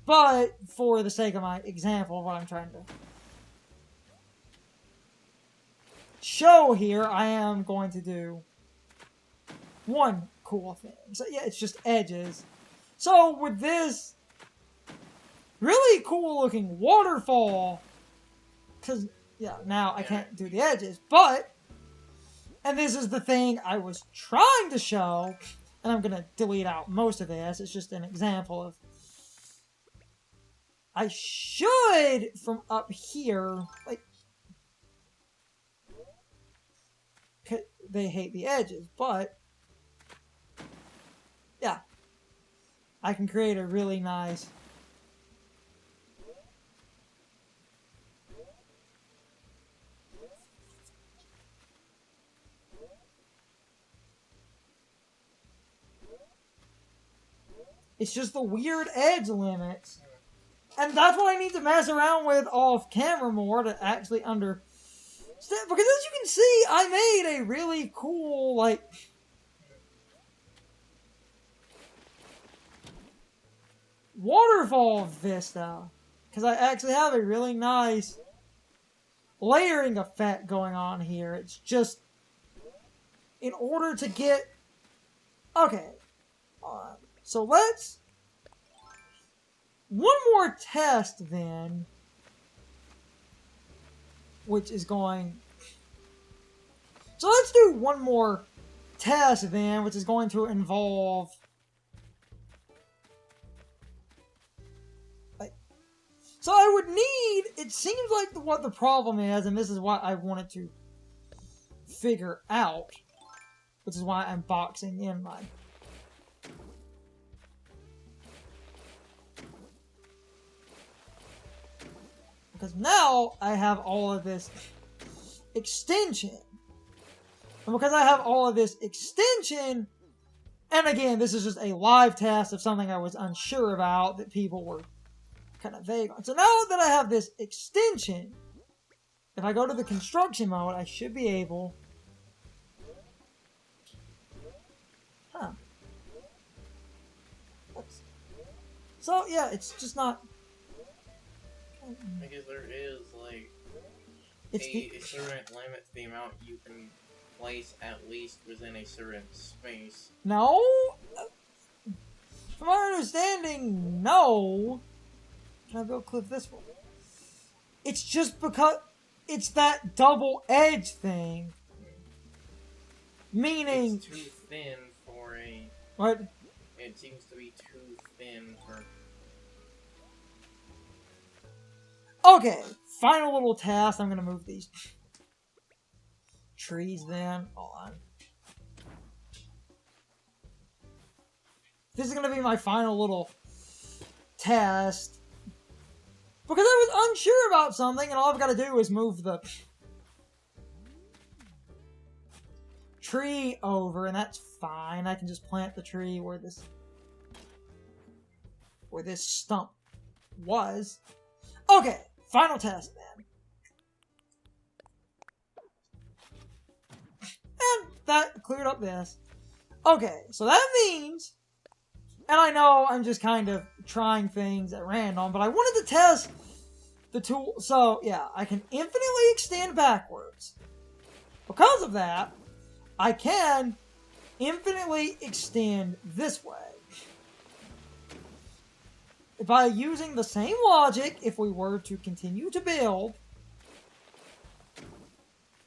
But for the sake of my example of what I'm trying to show here, I am going to do one cool thing. So yeah, it's just edges. So with this really cool looking waterfall, because yeah, now I can't do the edges, but, and this is the thing I was trying to show, and I'm gonna delete out most of this, it's just an example of, I should, from up here, like, they hate the edges, but, yeah, I can create a really nice it's just the weird edge limits. And that's what I need to mess around with off camera more to actually understand. Because as you can see, I made a really cool, like, waterfall vista. Because I actually have a really nice layering effect going on here. It's just, in order to get, okay. So let's, one more test then, which is going, so let's do one more test then, which is going to involve, like, so I would need, it seems like what the problem is, and this is what I wanted to figure out, which is why I'm boxing in my because now I have all of this extension. And because I have all of this extension, and again, this is just a live test of something I was unsure about that people were kind of vague on. So now that I have this extension, if I go to the construction mode, I should be able... Huh. So yeah, it's just not... I guess there is, like, It's a certain limit to the amount you can place at least within a certain space. No? From my understanding, no. Can I build cliff this one? It's just because it's that double edge thing. Meaning... It's too thin for a... What? It seems to be too thin for... Okay, final little task. I'm gonna move these trees then. Hold on. This is gonna be my final little test. Because I was unsure about something, and all I've gotta do is move the tree over, and that's fine. I can just plant the tree where this stump was. Okay. Final test, man. And that cleared up this. Okay, so that means, and I know I'm just kind of trying things at random, but I wanted to test the tool. So, yeah, I can infinitely extend backwards. Because of that, I can infinitely extend this way. By using the same logic, if we were to continue to build,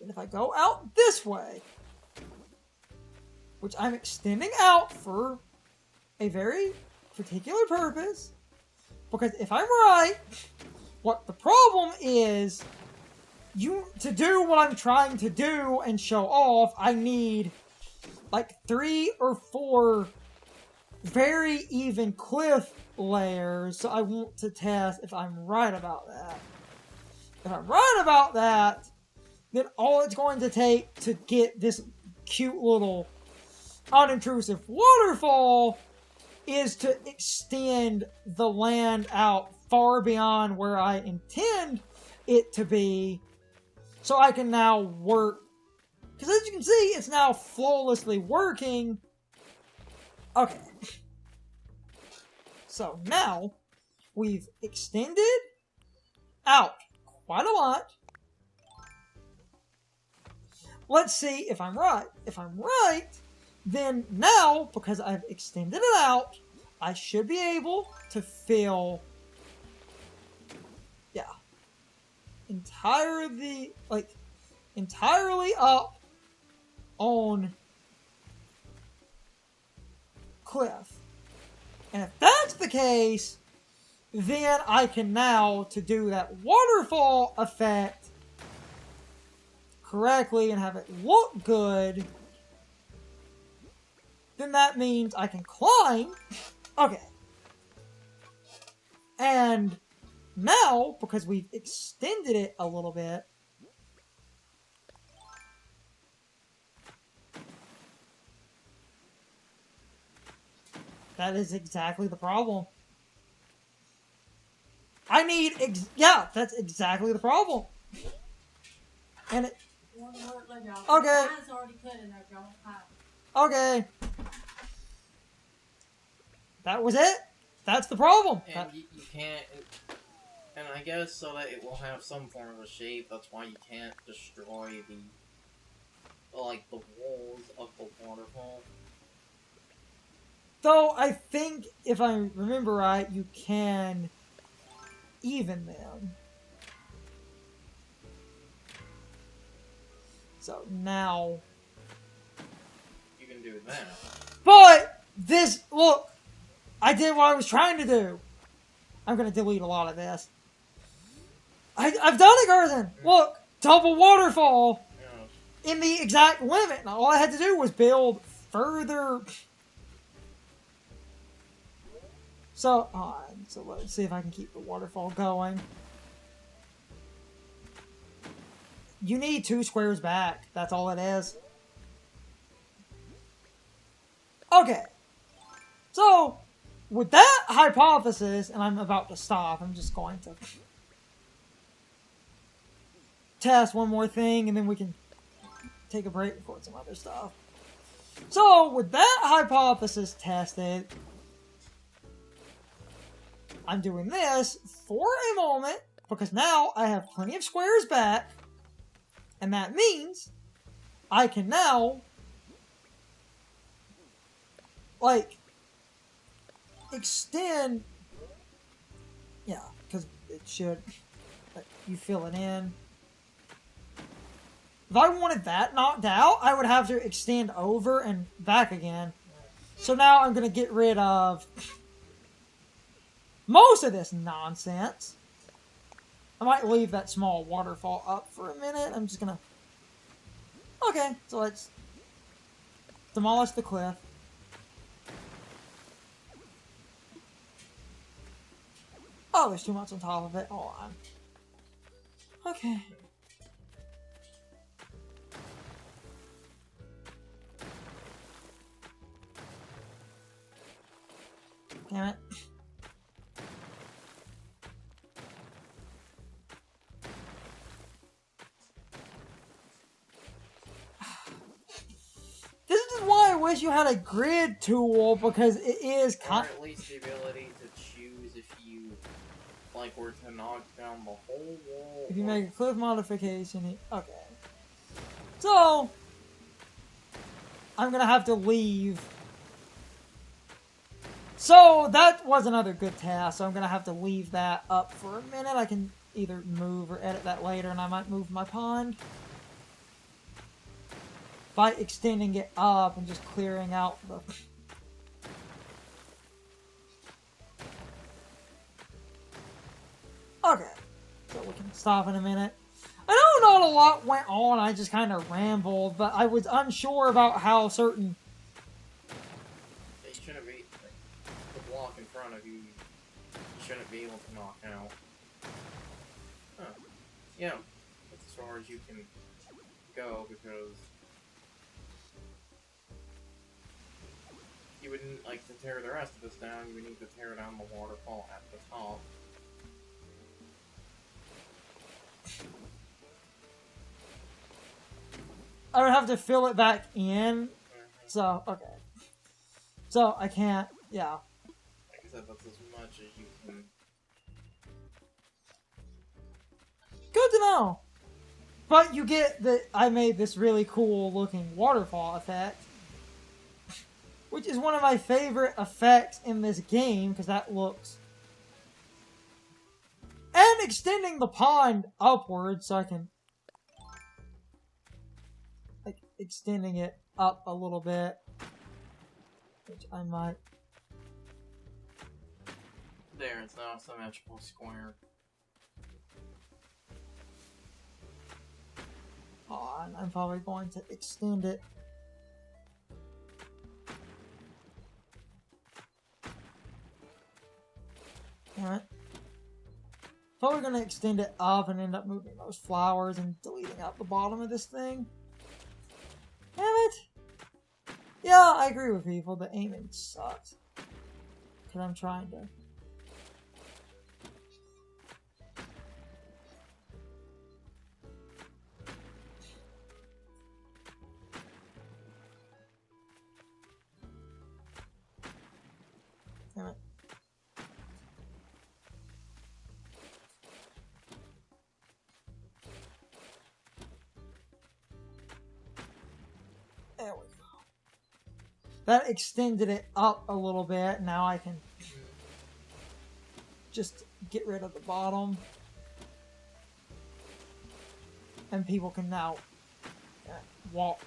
and if I go out this way, which I'm extending out for a very particular purpose, because if I'm right, what the problem is, to do what I'm trying to do and show off, I need like 3 or 4 very even cliff layers, so I want to test if I'm right about that. If I'm right about that, then all it's going to take to get this cute little unintrusive waterfall is to extend the land out far beyond where I intend it to be, so I can now work, because as you can see, it's now flawlessly working. Okay. So now, we've extended out quite a lot. Let's see if I'm right. If I'm right, then now, because I've extended it out, I should be able to fill, yeah, entirely up on cliff. And if that's the case, then I can now, to do that waterfall effect correctly and have it look good, then that means I can climb. Okay. And now, because we've extended it a little bit, that is exactly the problem. I need, yeah, that's exactly the problem. And it, okay. Okay. That was it. That's the problem. And you can't, and I guess so that it will have some form of a shape, that's why you can't destroy the walls of the waterfall. Though I think, if I remember right, you can even them. So now You can do that. But this, look, I did what I was trying to do. I'm gonna delete a lot of this. I've done it, Garson. Look, double waterfall in the exact limit. Now all I had to do was build further. So, so let's see if I can keep the waterfall going. You need 2 squares back. That's all it is. Okay. So, with that hypothesis, and I'm about to stop, I'm just going to test one more thing, and then we can take a break and record some other stuff. So, with that hypothesis tested, I'm doing this for a moment, because now I have plenty of squares back, and that means I can now, extend, yeah, because it should, you fill it in. If I wanted that knocked out, I would have to extend over and back again. So now I'm going to get rid of most of this nonsense. I might leave that small waterfall up for a minute. I'm just going to... Okay, so let's demolish the cliff. Oh, there's too much on top of it. Hold on. Okay. Damn it. This is why I wish you had a grid tool, because it is or at least the ability to choose if you were to knock down the whole wall. If you make a cliff modification, okay. So I'm gonna have to leave. So that was another good task, so I'm gonna have to leave that up for a minute. I can either move or edit that later, and I might move my pond by extending it up and just clearing out the... Okay, so we can stop in a minute. I know not a lot went on, I just kind of rambled, but I was unsure about how certain... You shouldn't be... the block in front of you, you shouldn't be able to knock out. Huh. Yeah, that's as far as you can go, because... you wouldn't like to tear the rest of this down, you would need to tear down the waterfall at the top. I would have to fill it back in. So, okay. So, I can't, yeah. Like I said, that's as much as you can Good to know. But you get that I made this really cool looking waterfall effect, which is one of my favorite effects in this game, because that looks... And extending the pond upwards, so I can... like, extending it up a little bit, which I might... There, it's now a symmetrical square. Oh, I'm probably going to extend it. Alright. Probably going to extend it up and end up moving those flowers and deleting out the bottom of this thing. Damn it! Yeah, I agree with people. The aiming sucks. Because I'm trying to... Damn it. There we go. That extended it up a little bit. Now I can just get rid of the bottom. And people can now walk.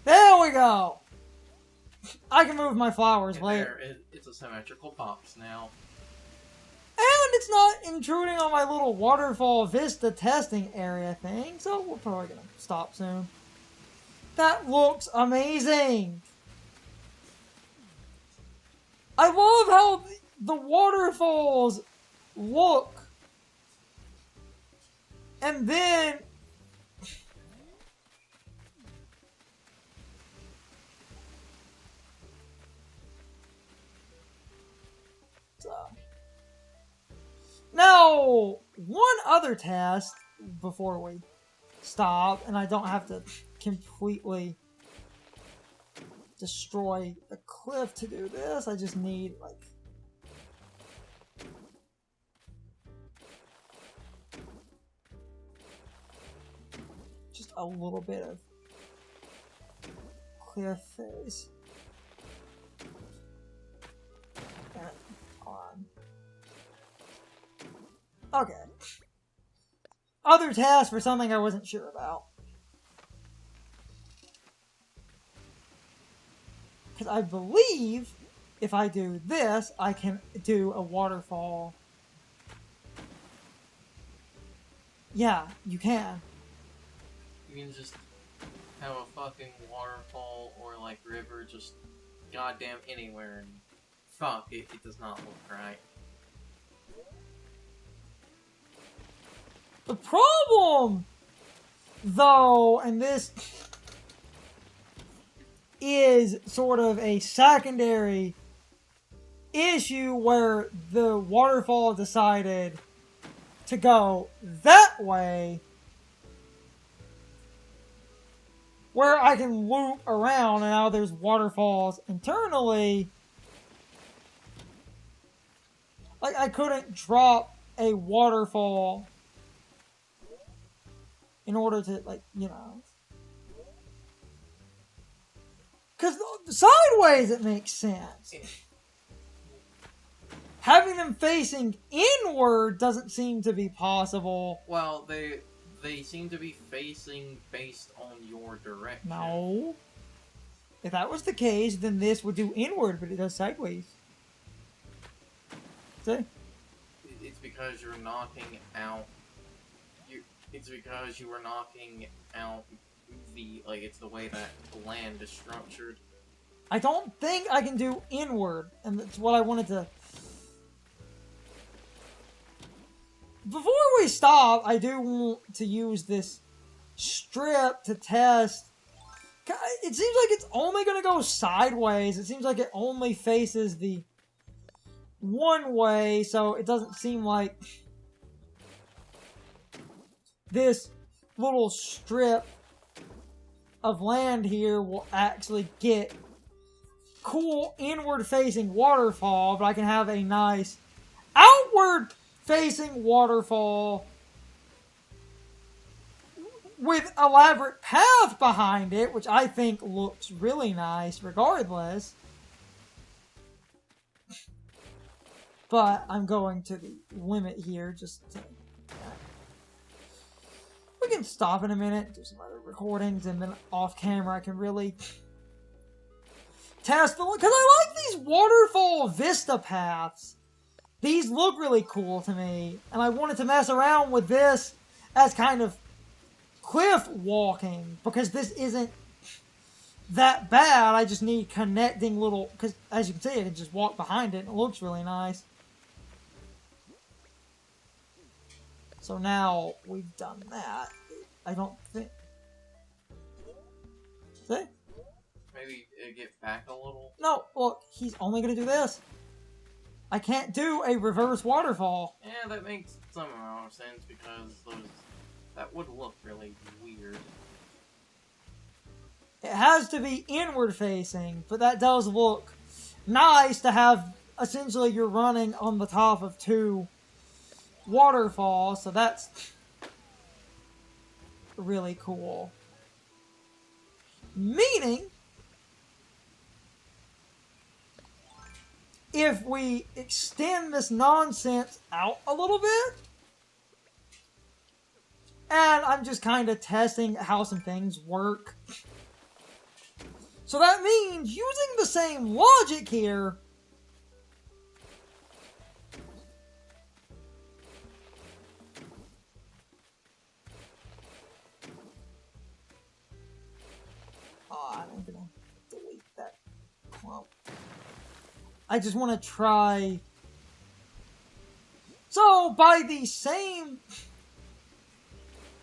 There we go! I can move my flowers And later. there, it's a symmetrical box now. And it's not intruding on my little waterfall vista testing area thing, so we're probably gonna stop soon. That looks amazing! I love how the waterfalls look. And then... Now, one other test before we stop, and I don't have to completely destroy the cliff to do this. I just need, like... just a little bit of cliff face. And on. Okay. Other task for something I wasn't sure about. Because I believe if I do this, I can do a waterfall. Yeah, you can. You can just have a fucking waterfall or like river just goddamn anywhere and fuck, it does not look right. The problem, though, and this is sort of a secondary issue where the waterfall decided to go that way, where I can loop around and now there's waterfalls internally. Like, I couldn't drop a waterfall in order to, like, you know. Because sideways it makes sense. Having them facing inward doesn't seem to be possible. Well, they seem to be facing based on your direction. No. If that was the case, then this would do inward, but it does sideways. See? It's because you're knocking out... It's because you were knocking out the... Like, it's the way that the land is structured. I don't think I can do inward, and that's what I wanted to... Before we stop, I do want to use this strip to test. It seems like it's only going to go sideways. It seems like it only faces the one way, so it doesn't seem like this little strip of land here will actually get cool inward-facing waterfall, but I can have a nice outward-facing waterfall with elaborate path behind it, which I think looks really nice regardless. But I'm going to the limit here just to... We can stop in a minute, do some other recordings, and then off camera I can really test the... Because I like these waterfall vista paths. These look really cool to me, and I wanted to mess around with this as kind of cliff walking, because this isn't that bad. I just need connecting little... Because, as you can see, I can just walk behind it, and it looks really nice. So now we've done that. I don't think... See? Maybe get back a little? No, look, he's only going to do this. I can't do a reverse waterfall. Yeah, that makes some amount of sense, because that would look really weird. It has to be inward facing, but that does look nice to have, essentially you're running on the top of two waterfalls, so that's really cool. Meaning, if we extend this nonsense out a little bit, and I'm just kind of testing how some things work. So that means using the same logic here, I'm gonna delete that clump. I just want to try. So, by the same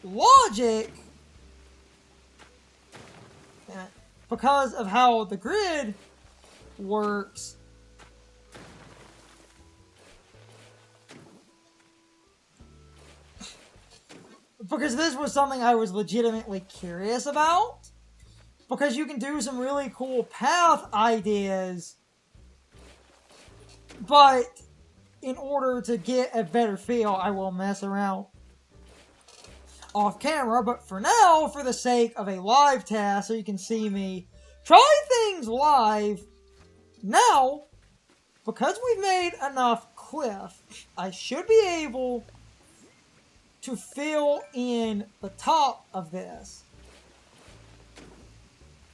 logic, because of how the grid works, because this was something I was legitimately curious about, because you can do some really cool path ideas, but in order to get a better feel, I will mess around off camera. But for now, for the sake of a live test, so you can see me try things live, now, because we've made enough cliff, I should be able to fill in the top of this.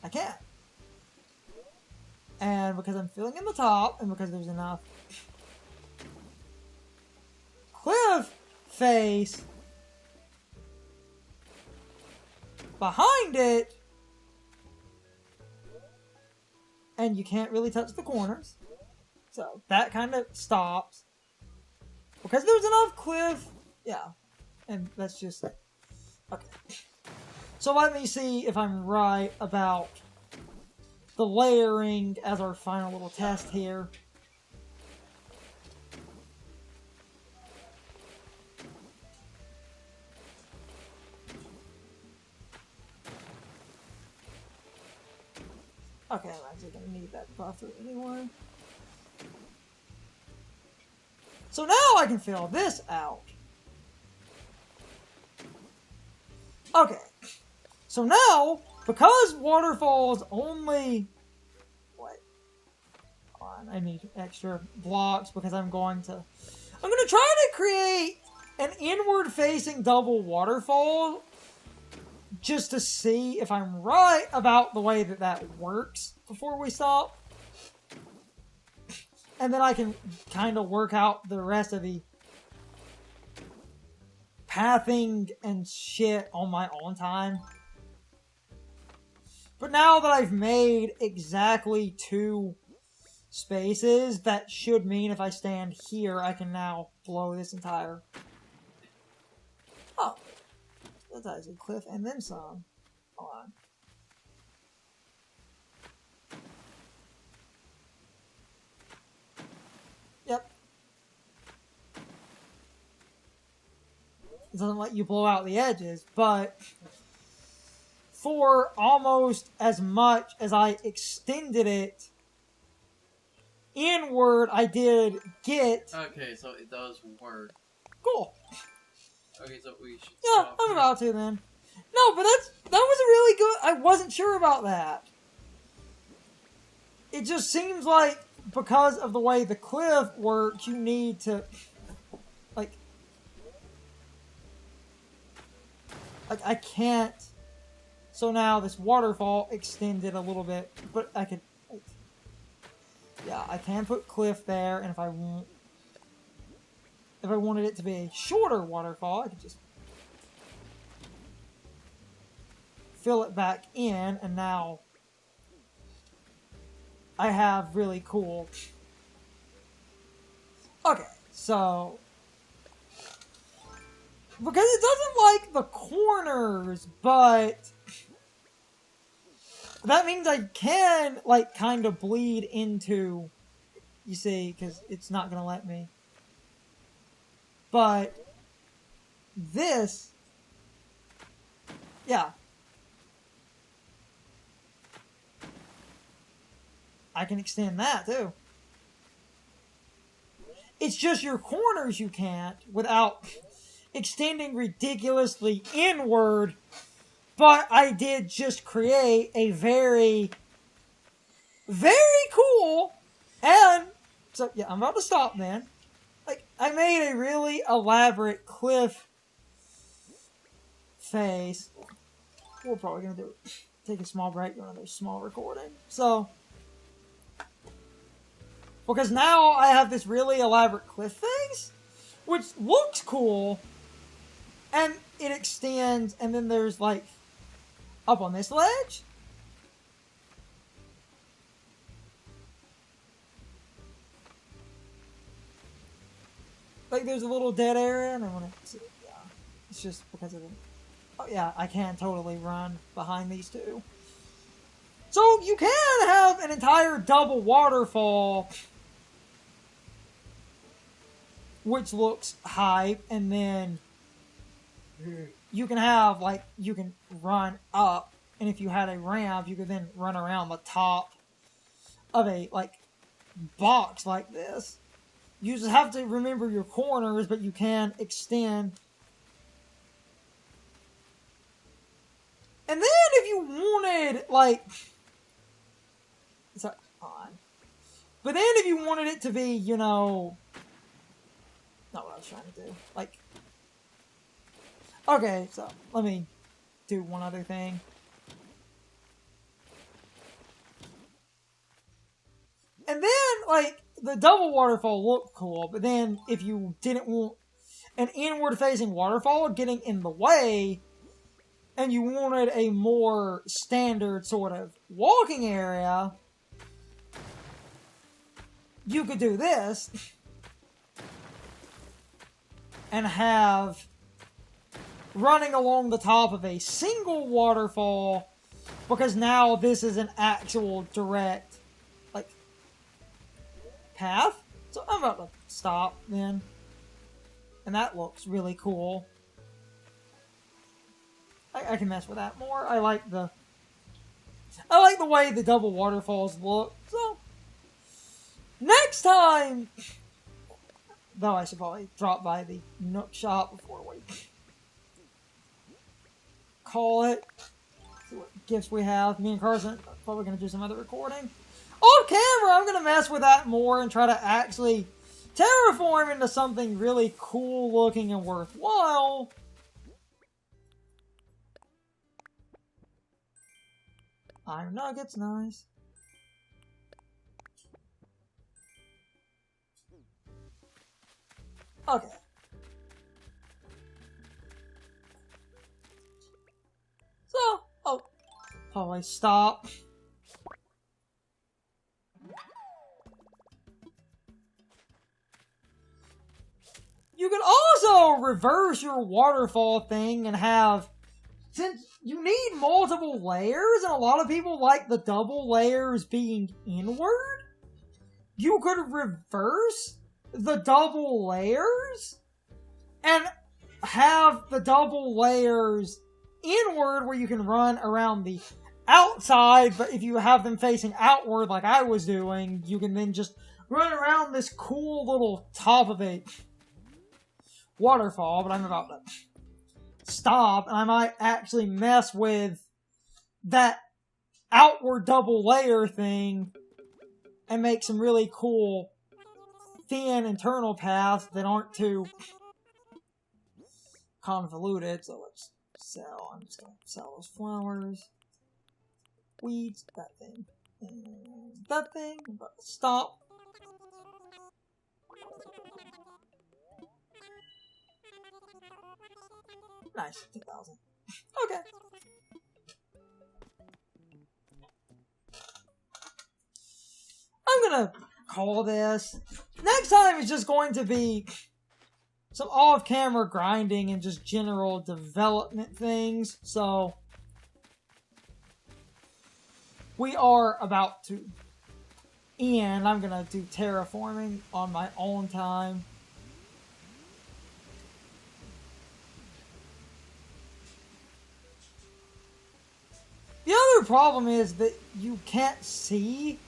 I can. And because I'm filling in the top, and because there's enough cliff face behind it, and you can't really touch the corners, so that kind of stops. Because there's enough cliff, yeah, and that's just it. Okay. So let me see if I'm right about the layering as our final little test here. Okay, I'm actually going to need that buffer anyway. So now I can fill this out. Okay. So now, because Waterfalls only... Wait. Hold on, I need extra blocks because I'm going to try to create an inward-facing double waterfall just to see if I'm right about the way that that works before we stop. And then I can kind of work out the rest of the pathing and shit on my own time. But now that I've made exactly 2 spaces, that should mean if I stand here, I can now blow this entire... Oh. That's actually cliff and then some. Hold on. Yep. It doesn't let you blow out the edges, but for almost as much as I extended it inward, I did get... Okay, so it does work. Cool. Okay, so we should Yeah, stop I'm here. about to then. No, but that was a really good... I wasn't sure about that. It just seems like because of the way the cliff works, you need to... Like, I can't... So now this waterfall extended a little bit, but I could... Yeah, I can put cliff there, and if I wanted it to be a shorter waterfall, I could just fill it back in, and now I have really cool... Okay, so... Because it doesn't like the corners, but... That means I can, like, kind of bleed into... You see, because it's not going to let me. But... This... Yeah. I can extend that, too. It's just your corners you can't without extending ridiculously inward. But I did just create a very, very cool, and, so, yeah, I'm about to stop, man. Like, I made a really elaborate cliff face. We're probably going to take a small break, do another small recording. So, because now I have this really elaborate cliff face, which looks cool, and it extends, and then there's, like, up on this ledge? Like, there's a little dead area, and I want to... Yeah, it's just because of the... Oh, yeah, I can totally run behind these two. So, you can have an entire double waterfall, which looks hype, and then... You can have, like, you can run up, and if you had a ramp, you could then run around the top of a, like, box like this. You just have to remember your corners, but you can extend. And then if you wanted, like... Sorry, on. But then if you wanted it to be, you know... Not what I was trying to do. Like... Okay, so let me do one other thing. And then, like, the double waterfall looked cool, but then if you didn't want an inward-facing waterfall getting in the way, and you wanted a more standard sort of walking area, you could do this and have running along the top of a single waterfall, because now this is an actual direct, like, path. So I'm about to stop then. And that looks really cool. I can mess with that more. I like the way the double waterfalls look. So next time, though, I should probably drop by the Nook shop before we call it. See what gifts we have. Me and Carson are probably going to do some other recording. On camera, I'm going to mess with that more and try to actually terraform into something really cool looking and worthwhile. Iron nuggets, nice. Okay. So, oh, probably stop. You could also reverse your waterfall thing and have, since you need multiple layers, and a lot of people like the double layers being inward, you could reverse the double layers and have the double layers inward where you can run around the outside, but if you have them facing outward like I was doing, you can then just run around this cool little top of a waterfall. But I'm about to stop, and I might actually mess with that outward double layer thing and make some really cool thin internal paths that aren't too convoluted. So let's sell. I'm just gonna sell those flowers, weeds, that thing, and that thing. I'm about to stop. Nice, 2,000. Okay. I'm gonna call this. Next time is just going to be some off-camera grinding and just general development things. So we are about to end. I'm gonna do terraforming on my own time. The other problem is that you can't see.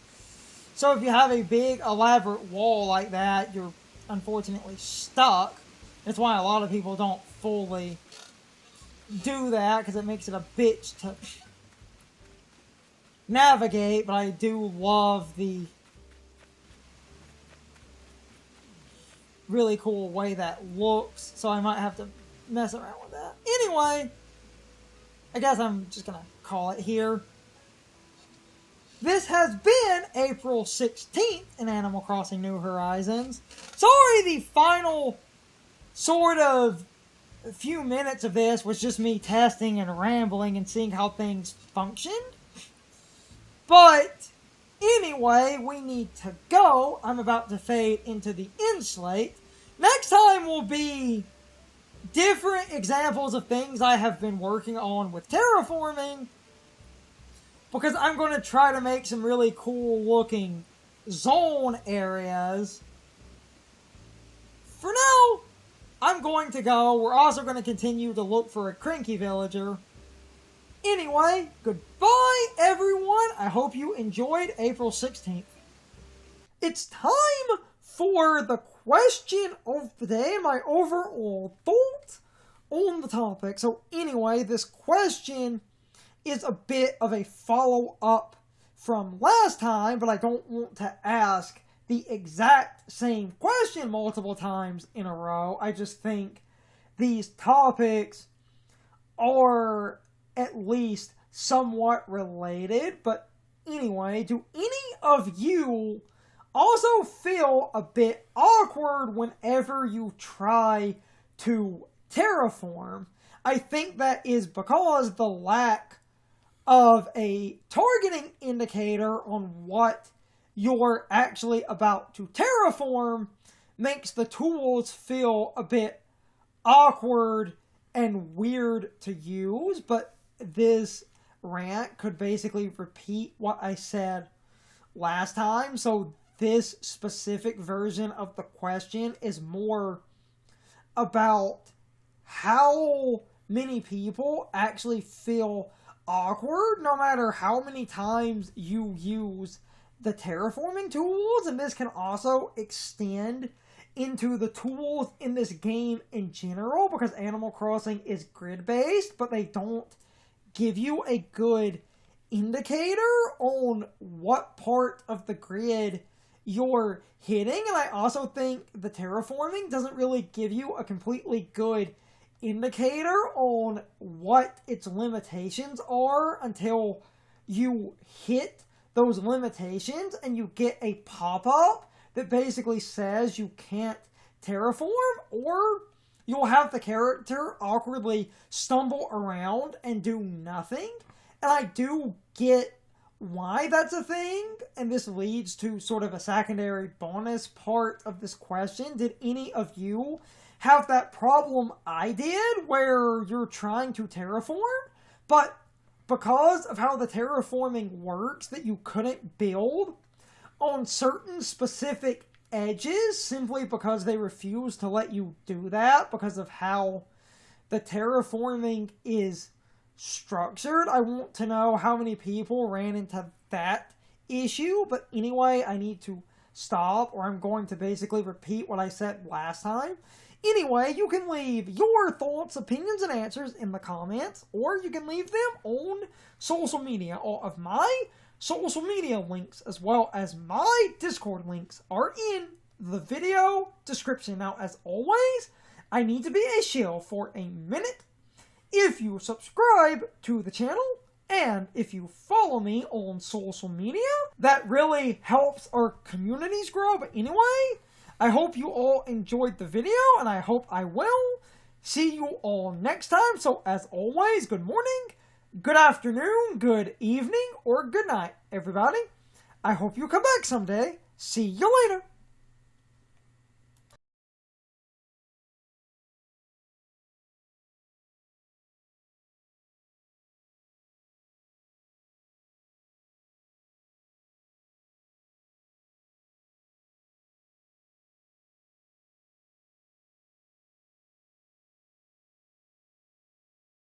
So if you have a big elaborate wall like that, you're unfortunately stuck. That's why a lot of people don't fully do that, because it makes it a bitch to navigate. But I do love the really cool way that looks, so I might have to mess around with that. Anyway, I guess I'm just gonna call it here. This has been April 16th in Animal Crossing New Horizons. Sorry the final sort of few minutes of this was just me testing and rambling and seeing how things functioned. But anyway, we need to go. I'm about to fade into the end slate. Next time will be different examples of things I have been working on with terraforming, because I'm going to try to make some really cool looking zone areas. For now, I'm going to go. We're also going to continue to look for a cranky villager. Anyway, goodbye everyone. I hope you enjoyed April 16th. It's time for the question of the day, my overall thought on the topic. So anyway, this question is a bit of a follow-up from last time, but I don't want to ask the exact same question multiple times in a row. I just think these topics are at least somewhat related. But anyway, do any of you also feel a bit awkward whenever you try to terraform? I think that is because the lack of a targeting indicator on what you're actually about to terraform makes the tools feel a bit awkward and weird to use. But this rant could basically repeat what I said last time. So this specific version of the question is more about how many people actually feel awkward no matter how many times you use the terraforming tools. And this can also extend into the tools in this game in general, because Animal Crossing is grid-based, but they don't give you a good indicator on what part of the grid you're hitting. And I also think the terraforming doesn't really give you a completely good indicator on what its limitations are until you hit those limitations and you get a pop-up that basically says you can't terraform, or you'll have the character awkwardly stumble around and do nothing. And I do get why that's a thing, and this leads to sort of a secondary bonus part of this question. Did any of you have that problem I did, where you're trying to terraform, but because of how the terraforming works, that you couldn't build on certain specific edges simply because they refuse to let you do that because of how the terraforming is structured. I want to know how many people ran into that issue, but anyway, I need to stop, or I'm going to basically repeat what I said last time. Anyway, you can leave your thoughts, opinions, and answers in the comments, or you can leave them on social media. All of my social media links, as well as my Discord links, are in the video description. Now, as always, I need to be a shill for a minute. If you subscribe to the channel, and if you follow me on social media, that really helps our communities grow. But anyway, I hope you all enjoyed the video, and I hope I will see you all next time. So as always, good morning, good afternoon, good evening, or good night, everybody. I hope you come back someday. See you later.